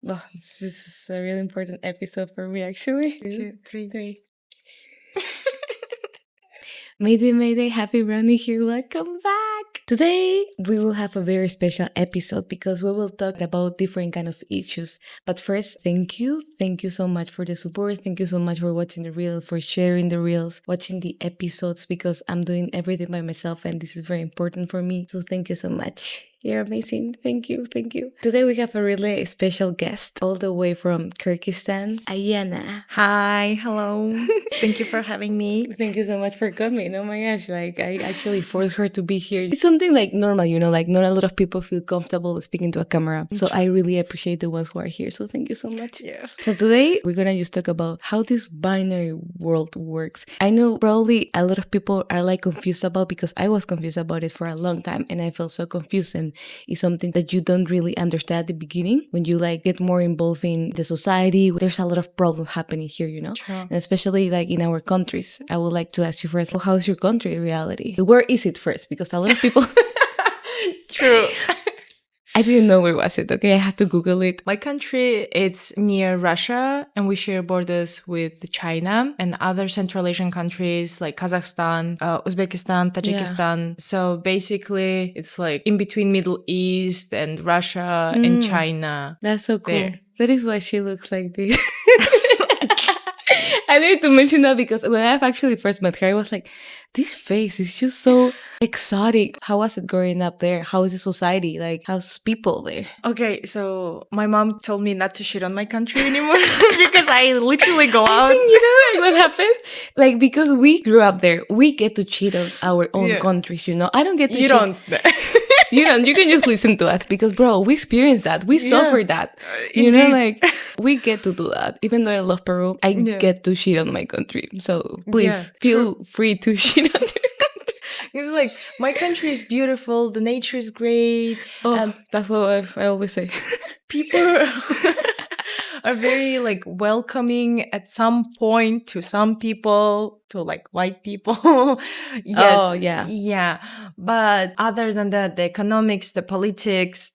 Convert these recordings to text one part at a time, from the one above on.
Well, this is a really important episode for me, actually. 2, 3. Mayday, mayday, Happy Brownie here. Welcome back. Today, we will have a very special episode because we will talk about different kind of issues. But first, thank you. Thank you so much for the support. Thank you so much for watching the reels, for sharing the reels, watching the episodes, because I'm doing everything by myself and this is very important for me. So thank you so much. You're amazing. Thank you. Thank you. Today we have a really special guest all the way from Kyrgyzstan, Ayana. Hi, hello. Thank you for having me. Thank you so much for coming. Oh my gosh, like I actually forced her to be here. It's something like normal, you know, like not a lot of people feel comfortable speaking to a camera. So I really appreciate the ones who are here. So thank you so much. Yeah. So today we're gonna just talk about how this binary world works. I know probably a lot of people are like confused about, because I was confused about it for a long time and I felt so confused, and it's something that you don't really understand at the beginning. When you like get more involved in the society, there's a lot of problems happening here, you know? True. And especially like in our countries. I would like to ask you first, how's your country in reality? Where is it first? Because a lot of people... True. I didn't know where was it, okay? I had to Google it. My country, it's near Russia, and we share borders with China and other Central Asian countries like Kazakhstan, Uzbekistan, Tajikistan. So basically, it's like in between Middle East and Russia and China. That's so cool. There. That is why she looks like this. I need to mention that because when I've actually first met her, I was like, this face is just so exotic. How was it growing up there? How is the society? Like, how's people there? Okay, so my mom told me not to shit on my country anymore because I literally go out. I think, you know like what happened? Like, because we grew up there, we get to cheat on our own countries, you know? I don't get to You cheat. don't. You don't. You can just listen to us because, bro, we experienced that. We suffered that. You know, like, we get to do that. Even though I love Peru, I get to shit on my country. So please feel free to shit on your country. It's like, my country is beautiful. The nature is great. That's what I always say. People are very like welcoming at some point to some people, to like white people. Yes. Oh, yeah. Yeah. But other than that, the economics, the politics,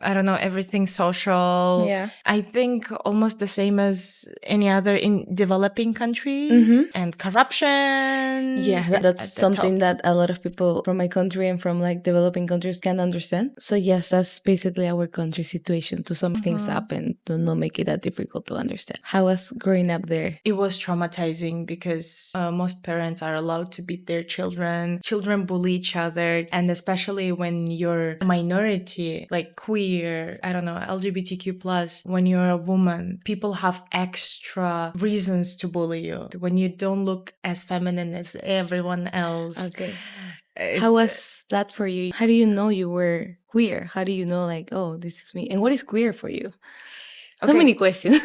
I don't know, everything social. Yeah. I think almost the same as any other in developing country. And corruption. Yeah, that's something that a lot of people from my country and from like developing countries can understand. So yes, that's basically our country situation. To sum things up and to not make it that difficult to understand. How was growing up there? It was traumatizing because most parents are allowed to beat their children. Children bully each other. And especially when you're a minority, like queer, I don't know, LGBTQ+, when you're a woman, people have extra reasons to bully you. When you don't look as feminine as everyone else. Okay. How was that for you? How do you know you were queer? How do you know like, oh, this is me? And what is queer for you? So many questions.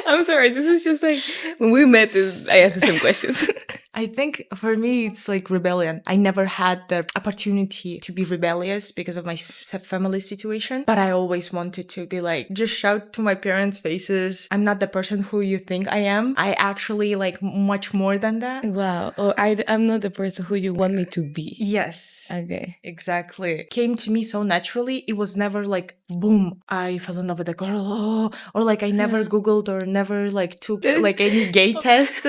I'm sorry. This is just like when we met, I asked you some questions. I think for me, it's like rebellion. I never had the opportunity to be rebellious because of my family situation, but I always wanted to be like, just shout to my parents' faces, I'm not the person who you think I am. I actually like much more than that. Wow. Or I'm not the person who you want me to be. Yes. Okay. Exactly. It came to me so naturally. It was never like, boom, I fell in love with a girl. Or like I never Googled or never like took like any gay test.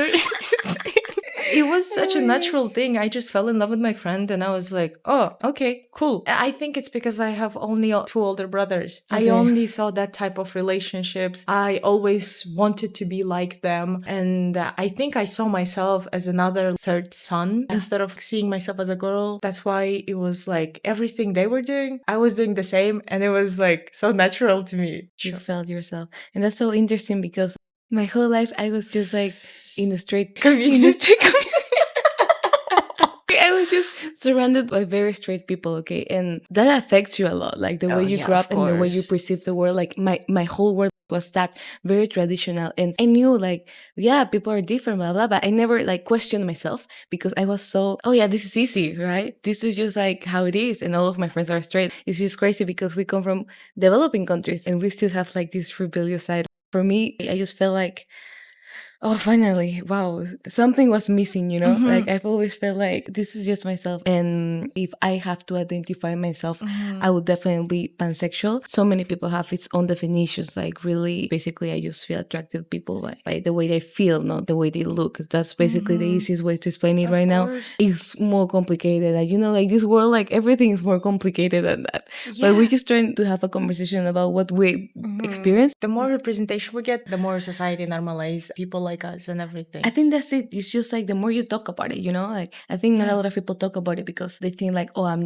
It was such a natural thing. I just fell in love with my friend and I was like, oh, okay, cool. I think it's because I have only 2 older brothers. Okay. I only saw that type of relationships. I always wanted to be like them. And I think I saw myself as another third son instead of seeing myself as a girl. That's why it was like everything they were doing, I was doing the same. And it was like so natural to me. You felt yourself. And that's so interesting because my whole life I was just like in a straight community. I was just surrounded by very straight people, okay? And that affects you a lot, like the way you grew up and the way you perceive the world. Like my whole world was that very traditional. And I knew like, yeah, people are different, blah, blah, but I never like questioned myself because I was so, oh yeah, this is easy, right? This is just like how it is. And all of my friends are straight. It's just crazy because we come from developing countries and we still have like this rebellious side. For me, I just felt like, Oh, finally. Wow. Something was missing, you know? Mhm. Like, I've always felt like this is just myself. And if I have to identify myself, I would definitely be pansexual. So many people have its own definitions. Like, really, basically, I just feel attracted to people by the way they feel, not the way they look. That's basically the easiest way to explain it Of right now. course. It's more complicated. Like, you know, like this world, like everything is more complicated than that. But we're just trying to have a conversation about what we experience. The more representation we get, the more society normalize people like us and everything. I think that's it. It's just like the more you talk about it, you know, like I think not a lot of people talk about it because they think like, oh, I'm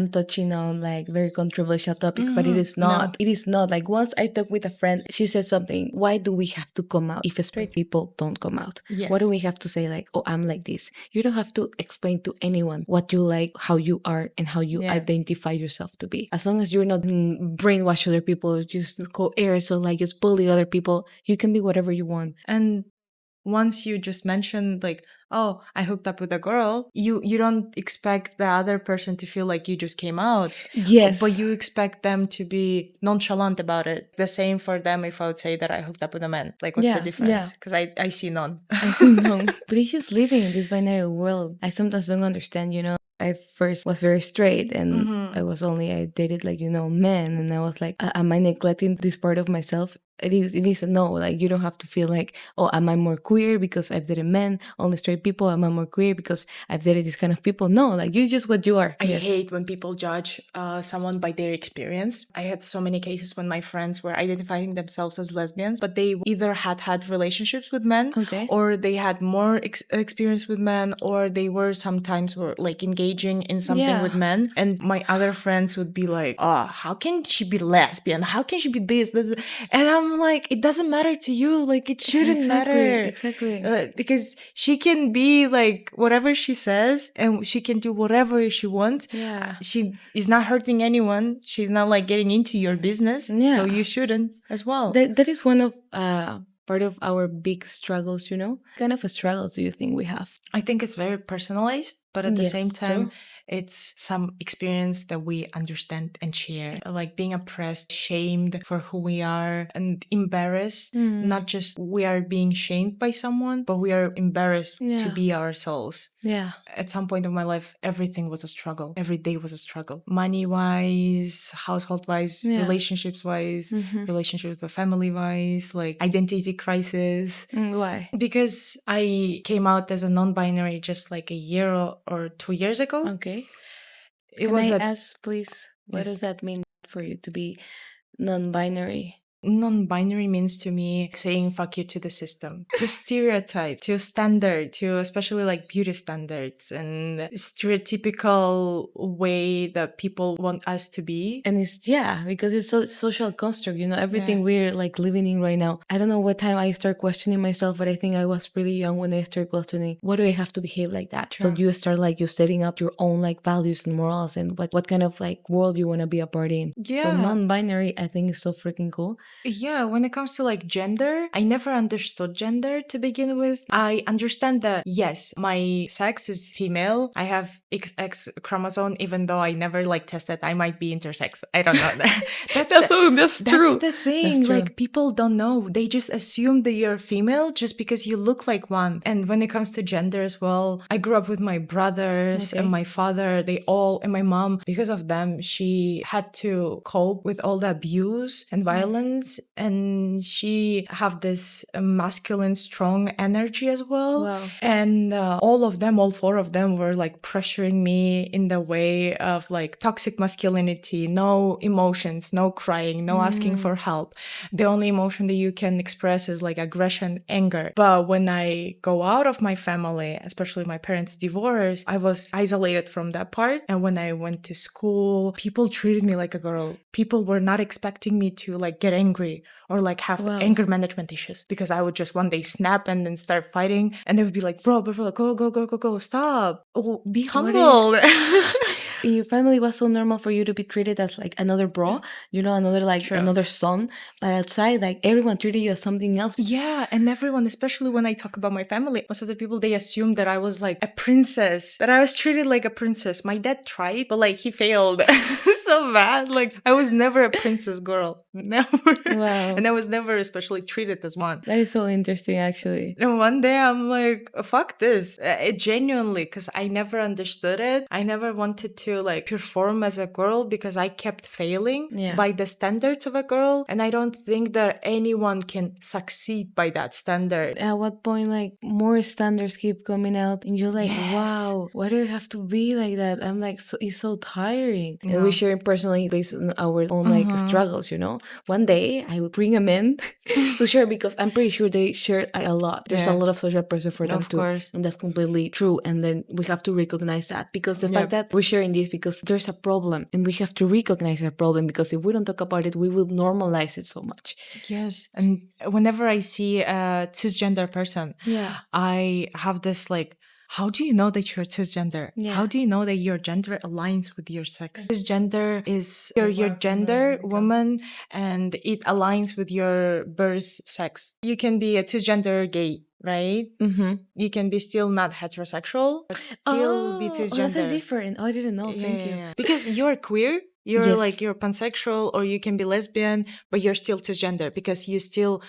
touching on like very controversial topics, but it is not. No. It is not. Like once I talked with a friend, she said something. Why do we have to come out if straight people don't come out? Yes. Why do we have to say like, oh, I'm like this? You don't have to explain to anyone what you like, how you are, and how you identify yourself to be. As long as you're not brainwash other people, just coerce or like just bully other people, you can be whatever you want. And once you just mentioned like, oh, I hooked up with a girl, you don't expect the other person to feel like you just came out. Yes. But you expect them to be nonchalant about it. The same for them if I would say that I hooked up with a man. Like, what's the difference? Because I see none. I see none. But it's just living in this binary world. I sometimes don't understand, you know. I first was very straight and I dated like, you know, men. And I was like, am I neglecting this part of myself? It is a no. Like, you don't have to feel like, oh, am I more queer because I've dated men, only straight people? Am I more queer because I've dated these kind of people? No, like, you're just what you are. I hate when people judge someone by their experience. I had so many cases when my friends were identifying themselves as lesbians, but they either had relationships with men, or they had more experience with men, or they were sometimes like engaging in something with men. And my other friends would be like, oh, how can she be lesbian? How can she be this? And I'm like, it doesn't matter to you. Like, it shouldn't matter. Exactly. Because she can be like whatever she says and she can do whatever she wants. Yeah. She is not hurting anyone. She's not like getting into your business. Yeah. So you shouldn't as well. That is one of part of our big struggles, you know? What kind of a struggle do you think we have? I think it's very personalized, but at the same time, it's some experience that we understand and share. Like being oppressed, shamed for who we are, and embarrassed. Not just we are being shamed by someone, but we are embarrassed to be ourselves. Yeah. At some point of my life, everything was a struggle. Every day was a struggle. Money-wise, household-wise, relationships-wise, relationships with family-wise, like identity crisis. Why? Because I came out as a non-binary just like a year or 2 years ago. Okay. Can I ask, please, what does that mean for you to be non-binary? Non-binary means to me saying fuck you to the system, to stereotype, to standard, to especially like beauty standards and stereotypical way that people want us to be. And it's, because it's a social construct, you know, everything we're like living in right now. I don't know what time I start questioning myself, but I think I was pretty young when I started questioning, why do I have to behave like that? True. So you start like you setting up your own like values and morals and what kind of like world you want to be a part in. Yeah. So non-binary, I think is so freaking cool. Yeah, when it comes to like gender, I never understood gender to begin with. I understand that, yes, my sex is female. I have XX chromosome, even though I never like tested. I might be intersex. I don't know. That's true. That's the thing. Like, people don't know. They just assume that you're female just because you look like one. And when it comes to gender as well, I grew up with my brothers and my father. And my mom, because of them, she had to cope with all the abuse and violence. And she have this masculine strong energy as well. Wow. And all 4 of them were like pressuring me in the way of like toxic masculinity, no emotions, no crying, no asking for help. The only emotion that you can express is like aggression, anger. But when I go out of my family, especially my parents' divorce, I was isolated from that part. And when I went to school, people treated me like a girl. People were not expecting me to like get angry or like have anger management issues, because I would just one day snap and then start fighting, and they would be like, bro, go, stop. Oh, be humble. in your family it was so normal for you to be treated as like another bro, another like True. another son, but outside like everyone treated you as something else. Yeah, and everyone, especially when I talk about my family, most of the people, they assume that I was like a princess, that I was treated like a princess. My dad tried, but like he failed so bad. Like I was never a princess girl, never. Wow. And I was never especially treated as one. That is so interesting, actually. And one day I'm like, fuck this. It genuinely, because I never understood it. I never wanted to like perform as a girl because I kept failing by the standards of a girl. And I don't think that anyone can succeed by that standard. At what point, like, more standards keep coming out and you're like, wow, why do I have to be like that? I'm like, it's so tiring. Yeah. And we share it personally based on our own like struggles, One day I will bring a man to share because I'm pretty sure they share a lot. There's a lot of social pressure for them Of too. course. And that's completely true. And then we have to recognize that because the fact that we're sharing this because there's a problem and we have to recognize our problem because if we don't talk about it, we will normalize it so much. Yes. And whenever I see a cisgender person, I have this like, how do you know that you're cisgender? How do you know that your gender aligns with your sex? Cisgender is your gender, woman, and it aligns with your birth sex. You can be a cisgender gay, right? Mm-hmm. You can be still not heterosexual, but still be cisgender. That's different. I didn't know. Thank you. Because you're queer. You're like, you're pansexual or you can be lesbian, but you're still cisgender because you still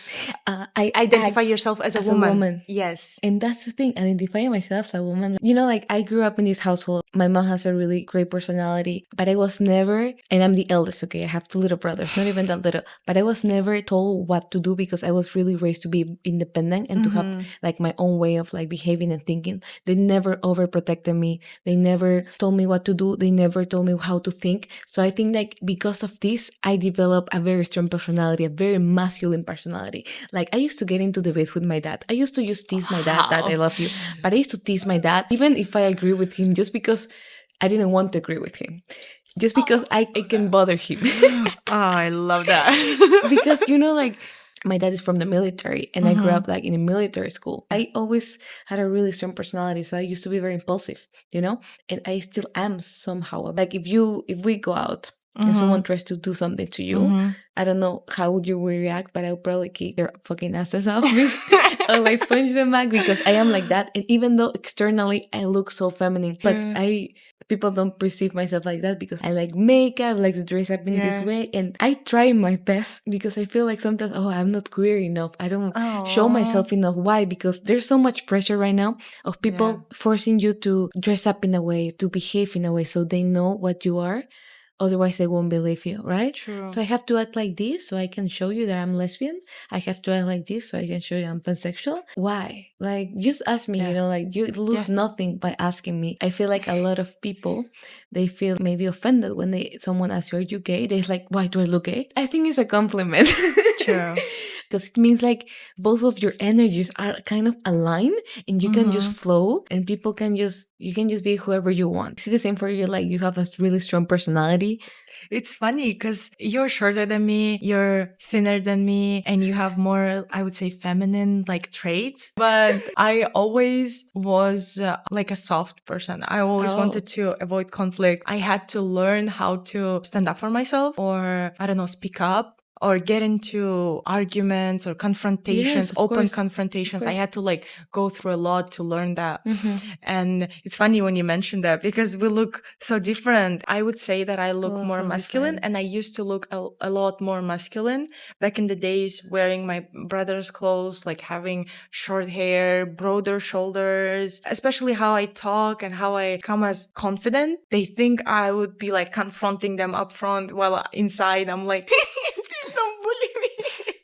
identify yourself as a woman. Yes. And that's the thing, identifying myself as a woman. Like I grew up in this household. My mom has a really great personality, but I was never, and I'm the eldest, okay? I have 2 little brothers, not even that little, but I was never told what to do because I was really raised to be independent and to have like my own way of like behaving and thinking. They never overprotected me. They never told me what to do. They never told me how to think. So I think like because of this, I developed a very strong personality, a very masculine personality. Like I used to get into debates with my dad. I used to just tease my dad that I love you. But I used to tease my dad, even if I agree with him, just because I didn't want to agree with him. Just because I can bother him. I love that. Because, like, my dad is from the military and I grew up like in a military school. I always had a really strong personality, so I used to be very impulsive, and I still am somehow. Like if we go out and someone tries to do something to you, I don't know how would you react, but I'll probably kick their fucking asses off me or like punch them back because I am like that. And even though externally I look so feminine, but people don't perceive myself like that because I like makeup, I like to dress up in this way, and I try my best because I feel like sometimes, I'm not queer enough. I don't show myself enough. Why? Because there's so much pressure right now of people forcing you to dress up in a way, to behave in a way so they know what you are. Otherwise, they won't believe you, right? True. So I have to act like this so I can show you that I'm lesbian. I have to act like this so I can show you I'm pansexual. Why? Like, just ask me, like you lose nothing by asking me. I feel like a lot of people, they feel maybe offended when someone asks you, are you gay? They're like, why do I look gay? I think it's a compliment. True. Because it means like both of your energies are kind of aligned and you can just flow and you can just be whoever you want. Is it the same for you? Like you have a really strong personality? It's funny because you're shorter than me, you're thinner than me, and you have more, I would say, feminine like traits. But I always was like a soft person. I always wanted to avoid conflict. I had to learn how to stand up for myself or, I don't know, speak up. Or get into arguments or confrontations, open confrontations. I had to like go through a lot to learn that. And it's funny when you mentioned that because we look so different. I would say that I look more masculine and I used to look a lot more masculine back in the days wearing my brother's clothes, like having short hair, broader shoulders, especially how I talk and how I come as confident. They think I would be like confronting them up front while inside I'm like... Don't bully me.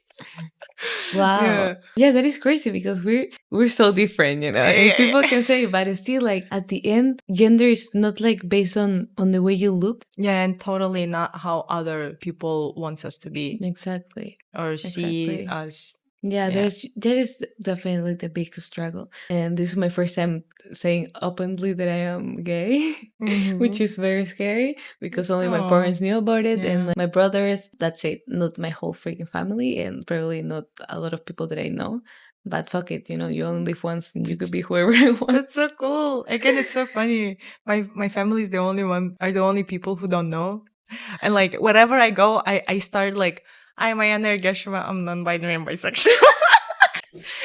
Wow. Yeah, that is crazy because we're so different, And people can say, but it's still like at the end, gender is not like based on the way you look. Yeah, and totally not how other people want us to be. Exactly. Or see us. Yeah, Yeah. there is definitely the big struggle. And this is my first time saying openly that I am gay, which Mm-hmm. is very scary because only my Oh, parents knew about it and yeah. my brothers, that's it, not my whole freaking family and probably not a lot of people that I know. But fuck it, you only live once and you could be whoever you want. That's so cool. Again, it's so funny. My family is the only people who don't know. And like wherever I go, I start like I'm Ayana Geshima, I'm non-binary and bisexual.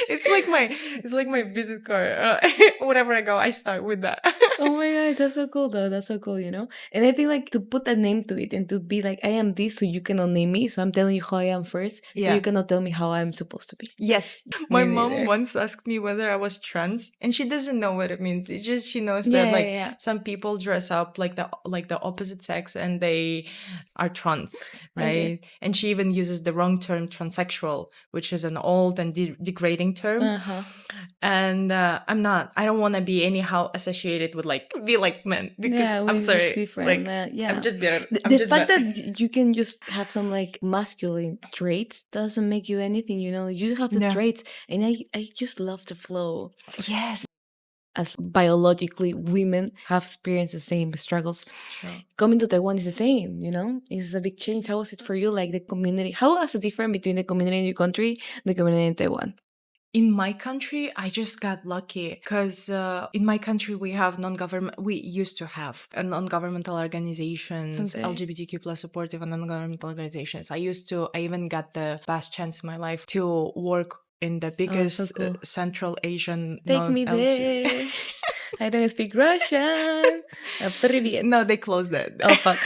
It's like my visit card. Wherever I go, I start with that. Oh my god, that's so cool though. That's so cool. And I think like to put a name to it and to be like I am this so you cannot name me. So I'm telling you how I am first. So Yeah. you cannot tell me how I'm supposed to be. Yes. My Me mom neither. once asked me whether I was trans, and she doesn't know what it means. It just she knows Yeah, that yeah, like yeah. some people dress up like the opposite sex and they are trans, Okay. right? And she even uses the wrong term transsexual, which is an old and degrading term. Uh-huh. And I'm not. I don't want to be anyhow associated with like be like men because Yeah, I'm we're just sorry. different. Like I'm Yeah. just better. The, I'm the just fact better. that you can just have some like masculine traits doesn't make you anything. You have the Yeah. traits, and I just love the flow. Yes. As biologically women have experienced the same struggles. True. Coming to Taiwan is the same. It's a big change. How was it for you? Like the community, how was the difference between the community in your country and the community in Taiwan? In my country, I just got lucky because in my country we have non-government. We used to have non-governmental organizations, Okay. LGBTQ plus supportive and non-governmental organizations. I even got the best chance in my life to work in the biggest So cool. Central Asian Take me non-LGBT. there. I don't speak Russian. Привет. No, they closed it. Oh fuck.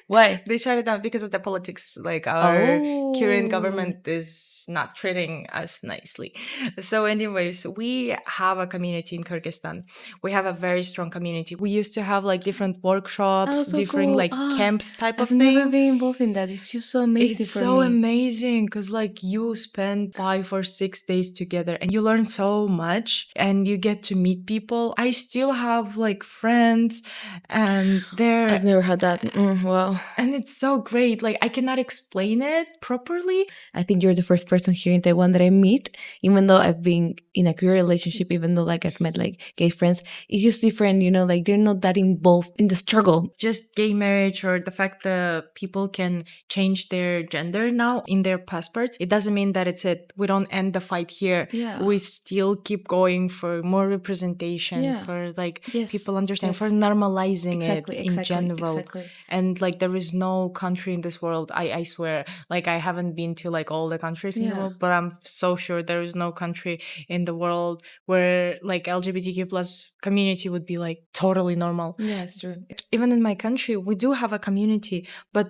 Why? They shut it down because of the politics. Like our current Oh. government is not treating us nicely. So, anyways, we have a community in Kyrgyzstan. We have a very strong community. We used to have like different workshops, Oh, so different cool. like camps type of I've never thing. been involved in that. It's just so amazing It's for so me. amazing because like you spend 5 or 6 days together and you learn so much and you get to meet people. I still have like friends and they're I've never had that. Wow. and it's so great. Like I cannot explain it properly. I think you're the first person here in Taiwan that I meet, even though I've been in a queer relationship, even though like I've met like gay friends. It's just different, like they're not that involved in the struggle. Just gay marriage or the fact that people can change their gender now in their passports, it doesn't mean that it's it. We don't end the fight here. Yeah. We still keep going for more representation, Yeah. for like Yes, people understand, yes. for normalizing Exactly, it in general. exactly. And like there is no country in this world, I swear, like I haven't been to like all the countries in the Yeah. world, but I'm so sure there is no country in the world where like LGBTQ plus community would be like totally normal. Yeah, it's true. Even in my country, we do have a community, but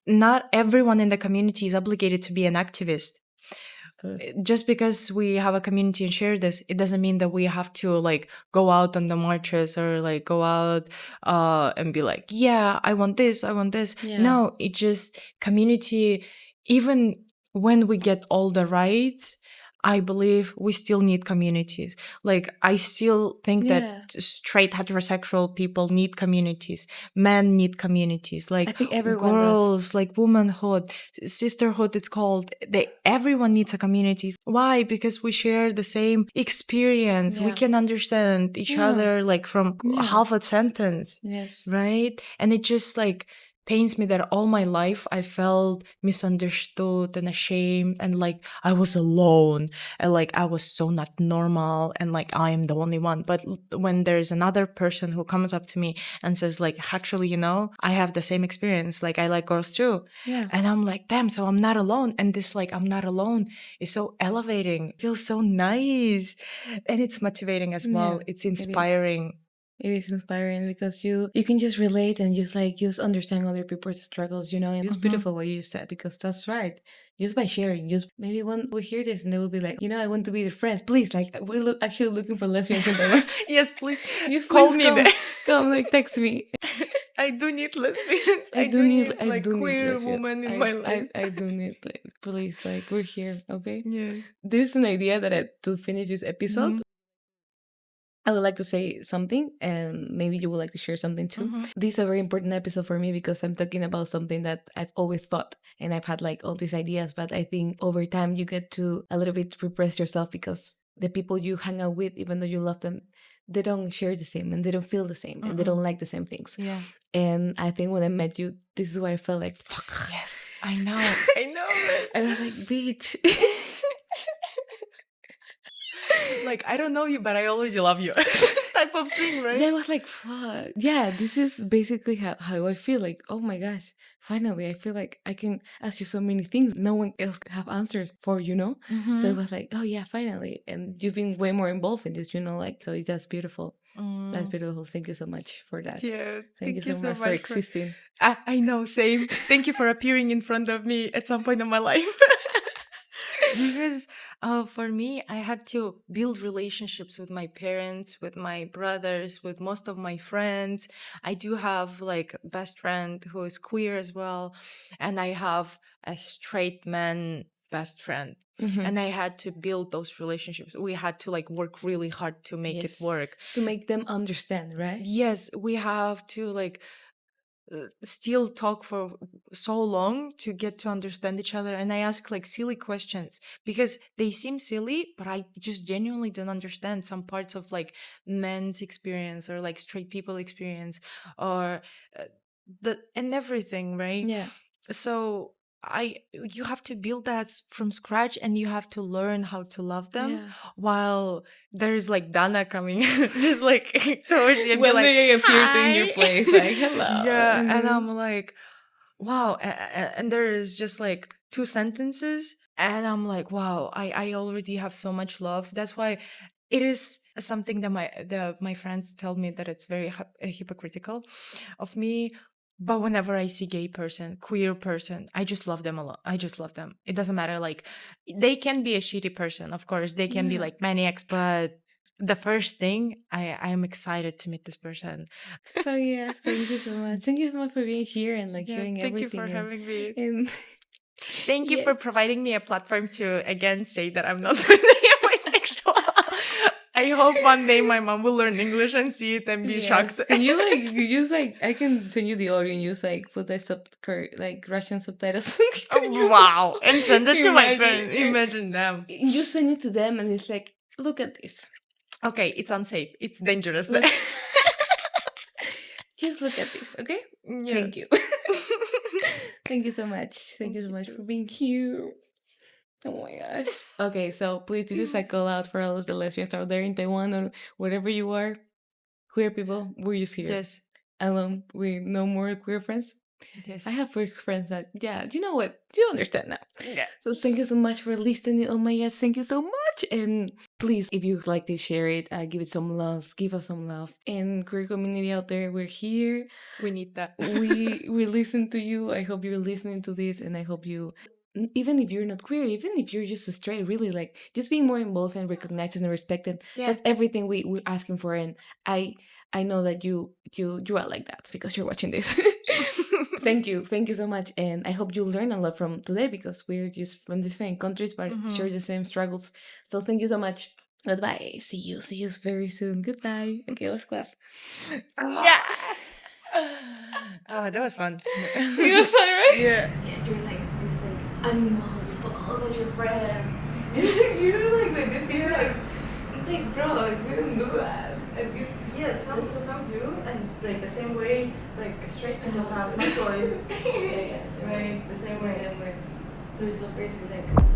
not everyone in the community is obligated to be an activist. Just because we have a community and share this, it doesn't mean that we have to like go out on the marches or like go out and be like, yeah, I want this, I want this. Yeah. No, it just community. Even when we get all the rights, I believe we still need communities. Like I still think Yeah. that straight heterosexual people need communities. Men need communities. Like I think everyone girls, like womanhood, sisterhood. It's called. Everyone needs a community. Why? Because we share the same experience. We Yeah. can understand each Yeah. other like from Yeah. half a sentence, Yes. right? And it just like pains me that all my life I felt misunderstood and ashamed and like I was alone and like I was so not normal and like I am the only one. But when there's another person who comes up to me and says like, actually, I have the same experience, like I like girls too. Yeah. And I'm like, damn, so I'm not alone. And this like I'm not alone is so elevating. It feels so nice. And it's motivating as well. Yeah, It's inspiring. It is inspiring because you can just relate and just understand other people's struggles, and it's beautiful what you said because that's right. Just by sharing, just maybe one will hear this and they will be like, I want to be their friends. Please, like we're actually looking for lesbians in Taiwan. Yes, please. Just Call please me come, there. come, like text me. I do need lesbians. I do need like queer lesbians. woman in my life. I do need please, like we're here, okay? Yeah. This is an idea that to finish this episode. I would like to say something, and maybe you would like to share something too. This is a very important episode for me because I'm talking about something that I've always thought, and I've had like all these ideas, but I think over time you get to a little bit repress yourself because the people you hang out with, even though you love them, they don't share the same, and they don't feel the same, and they don't like the same things. Yeah. And I think when I met you, this is where I felt like, fuck. Yes, I know. I know it. I was like, bitch. Like, I don't know you, but I already love you. Type of thing, right? Yeah, I was like, fuck. Yeah, this is basically how I feel. Like, oh my gosh, finally, I feel like I can ask you so many things no one else have answers for, you know? So it was like, oh yeah, finally. And you've been way more involved in this, you know, like, so that's beautiful. That's beautiful. Thank you so much for that. Yeah, Thank you so much for existing. I know, same. Thank you for appearing in front of me at some point in my life. Because for me, I had to build relationships with my parents, with my brothers, with most of my friends. I do have like a best friend who is queer as well, and I have a straight man best friend. And I had to build those relationships. We had to like work really hard to make it work. To make them understand, right? Yes, we have to like still talk for so long to get to understand each other, and I ask like silly questions because they seem silly, but I just genuinely don't understand some parts of like men's experience or like straight people experience or and everything, right? Yeah. So you have to build that from scratch, and you have to learn how to love them while there's like Dana coming just like towards you and when be like, they appeared "Hi." in your place, like, hello. Yeah, and I'm like, wow. And there is just like 2 sentences, and I'm like, wow, I already have so much love. That's why it is something that my friends tell me that it's very hypocritical of me. But whenever I see gay person, queer person, I just love them a lot. I just love them. It doesn't matter. Like, they can be a shitty person, of course. They can be like maniacs, but the first thing, I am excited to meet this person. So yeah, thank you so much. Thank you so much for being here and like sharing everything. Thank you for having me. And thank you for providing me a platform to again say that I'm not bisexual. I hope one day my mom will learn English and see it and be shocked. Can you like use like I can send you the audio and use like put like Russian subtitles? Wow! And send it to my parents. Imagine them. You send it to them and it's like, look at this. Okay, it's unsafe. It's dangerous. Just look at this, okay? Yeah. Thank you. Thank you so much. Thank you so much for being here. Oh my gosh. Okay, so please, this is a call out for all of the lesbians out there in Taiwan or wherever you are. Queer people, we're just here. Yes. Alone with no more queer friends. Yes. I have queer friends that, yeah, you know what? You understand now. Yeah. So thank you so much for listening. Oh my gosh, thank you so much. And please, if you like this, share it. Give it some love. Give us some love. And queer community out there, we're here. We need that. we listen to you. I hope you're listening to this, and I hope you, even if you're not queer, even if you're just straight, really like just being more involved and recognized and respected. Yeah. That's everything we're asking for. And I know that you are like that because you're watching this. Thank you so much, and I hope you learn a lot from today because we're just from different countries but share the same struggles. So thank you so much. Goodbye. See you very soon. Goodbye. Okay, let's clap. Yeah. Oh, that was fun. It was fun, right? Yeah. Yeah, you're like this like animal. You fuck all of your friends. You're like the thing like it's like bro, like we don't do that. Yeah, some do, and like the same way, like straight people have toys. Yeah, right, the same way. So it's so crazy, like.